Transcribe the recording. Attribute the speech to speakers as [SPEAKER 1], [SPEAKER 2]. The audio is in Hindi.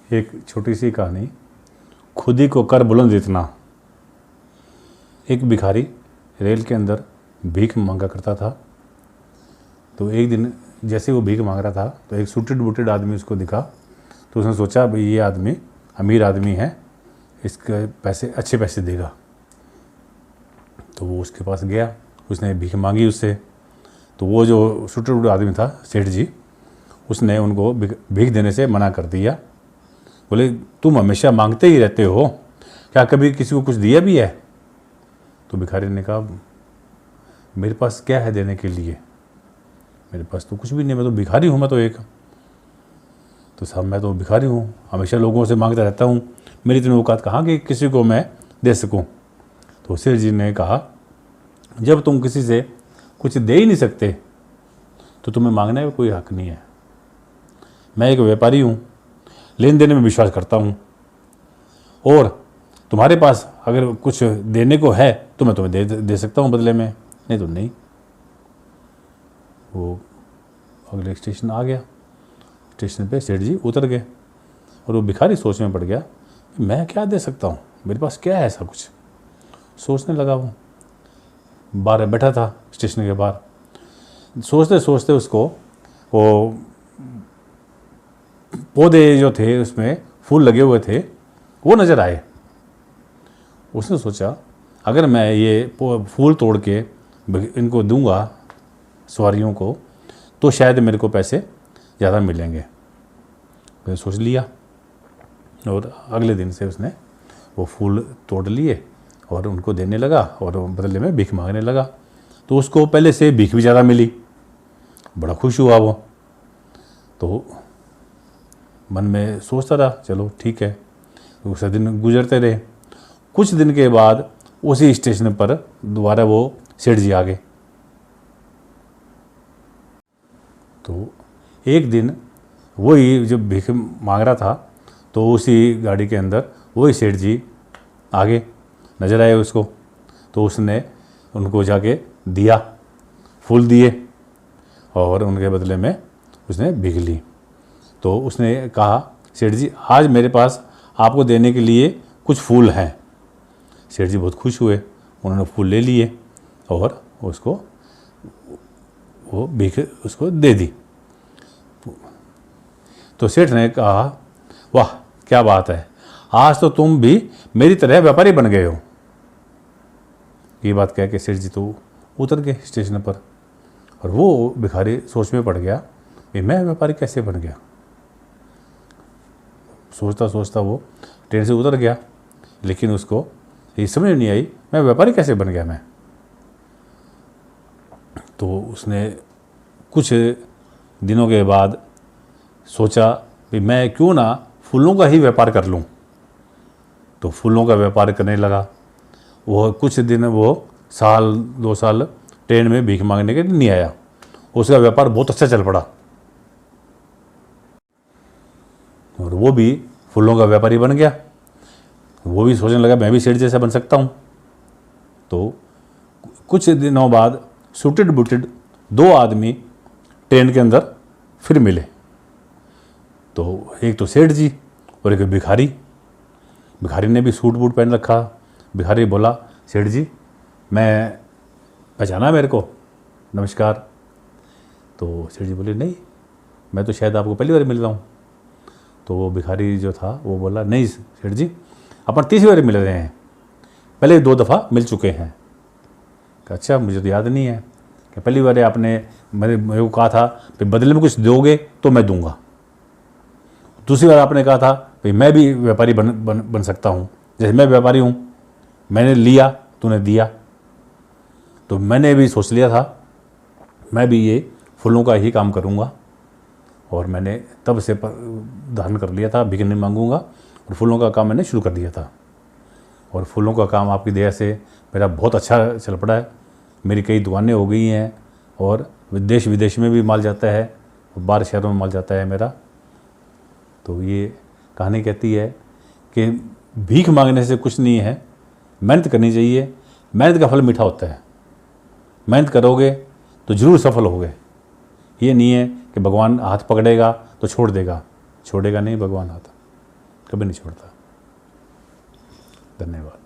[SPEAKER 1] एक छोटी सी कहानी। खुद ही को कर बुलंद इतना। एक भिखारी रेल के अंदर भीख मांगा करता था। तो एक दिन जैसे वो भीख मांग रहा था तो एक सूटेड बूटेड आदमी उसको दिखा। तो उसने सोचा भाई ये आदमी अमीर आदमी है, इसके पैसे अच्छे पैसे देगा। तो वो उसके पास गया, उसने भीख मांगी उससे। तो वो जो सूटेड बूटेड आदमी था सेठ जी, उसने उनको भीख देने से मना कर दिया। बोले तुम हमेशा मांगते ही रहते हो, क्या कभी किसी को कुछ दिया भी है? तो भिखारी ने कहा मेरे पास क्या है देने के लिए, मेरे पास तो कुछ भी नहीं, मैं तो भिखारी हूँ। मैं तो एक तो साहब मैं तो भिखारी हूँ, हमेशा लोगों से मांगता रहता हूँ, मेरी इतनी औकात कहाँ कि किसी को मैं दे सकूँ। तो सेठ जी ने कहा जब तुम किसी से कुछ दे ही नहीं सकते तो तुम्हें मांगने में कोई हक नहीं है। मैं एक व्यापारी हूँ, लेन देन में विश्वास करता हूँ, और तुम्हारे पास अगर कुछ देने को है तो मैं तुम्हें दे सकता हूँ बदले में, नहीं तो नहीं। वो अगले स्टेशन आ गया। स्टेशन पे सेठ जी उतर गए और वो भिखारी सोच में पड़ गया मैं क्या दे सकता हूँ, मेरे पास क्या है ऐसा कुछ। सोचने लगा। वो बाहर बैठा था स्टेशन के बाहर। सोचते सोचते उसको वो पौधे जो थे उसमें फूल लगे हुए थे वो नज़र आए। उसने सोचा अगर मैं ये फूल तोड़ के इनको दूंगा सवारियों को तो शायद मेरे को पैसे ज़्यादा मिलेंगे। तो सोच लिया और अगले दिन से उसने वो फूल तोड़ लिए और उनको देने लगा और बदले में भीख मांगने लगा। तो उसको पहले से भीख भी ज़्यादा मिली, बड़ा खुश हुआ वो। तो मन में सोचता रहा चलो ठीक है। दूसरे दिन गुजरते रहे। कुछ दिन के बाद उसी स्टेशन पर दोबारा वो सेठ जी आ गए। तो एक दिन वही जब भीख मांग रहा था तो उसी गाड़ी के अंदर वही सेठ जी आगे नज़र आए उसको। तो उसने उनको जाके दिया, फूल दिए और उनके बदले में उसने भीख ली। तो उसने कहा सेठ जी आज मेरे पास आपको देने के लिए कुछ फूल हैं। सेठ जी बहुत खुश हुए, उन्होंने फूल ले लिए और उसको वो भीख उसको दे दी। तो सेठ ने कहा वाह क्या बात है, आज तो तुम भी मेरी तरह व्यापारी बन गए हो। ये बात कह के सेठ जी तो उतर गए स्टेशन पर। और वो भिखारी सोच में पड़ गया कि मैं व्यापारी कैसे बन गया। सोचता सोचता वो ट्रेन से उतर गया, लेकिन उसको ये समझ नहीं आई मैं व्यापारी कैसे बन गया मैं। तो उसने कुछ दिनों के बाद सोचा कि मैं क्यों ना फूलों का ही व्यापार कर लूं। तो फूलों का व्यापार करने लगा। वो कुछ दिन वो साल 2 साल ट्रेन में भीख मांगने के लिए नहीं आया। उसका व्यापार बहुत अच्छा चल पड़ा और वो भी फूलों का व्यापारी बन गया। वो भी सोचने लगा मैं भी सेठ जैसा बन सकता हूँ। तो कुछ दिनों बाद सूटेड बूटेड 2 आदमी ट्रेन के अंदर फिर मिले। तो एक तो सेठ जी और एक भिखारी। भिखारी ने भी सूट बूट पहन रखा। भिखारी बोला सेठ जी मैं पहचाना मेरे को, नमस्कार। तो सेठ जी बोले नहीं मैं तो शायद आपको पहली बार मिल रहा हूँ। तो वो भिखारी जो था वो बोला नहीं सेठ जी अपन तीसरी बार मिल रहे हैं, पहले 2 दफ़ा मिल चुके हैं। अच्छा मुझे तो याद नहीं है कि पहली बार आपने मेरे को कहा था कि बदले में कुछ दोगे तो मैं दूंगा। दूसरी बार आपने कहा था भाई मैं भी व्यापारी बन सकता हूँ, जैसे मैं व्यापारी हूँ, मैंने लिया तूने दिया। तो मैंने भी सोच लिया था मैं भी ये फूलों का ही काम करूँगा और मैंने तब से धारण कर लिया था भीख नहीं मांगूंगा और फूलों का काम मैंने शुरू कर दिया था। और फूलों का काम आपकी दया से मेरा बहुत अच्छा चल पड़ा है। मेरी कई दुकानें हो गई हैं और देश विदेश में भी माल जाता है और बाहर शहरों में माल जाता है मेरा। तो ये कहानी कहती है कि भीख मांगने से कुछ नहीं है, मेहनत करनी चाहिए। मेहनत का फल मीठा होता है। मेहनत करोगे तो ज़रूर सफल होगे। ये नहीं है कि भगवान हाथ पकड़ेगा तो छोड़ देगा, छोड़ेगा नहीं भगवान हाथ। कभी नहीं छोड़ता। धन्यवाद।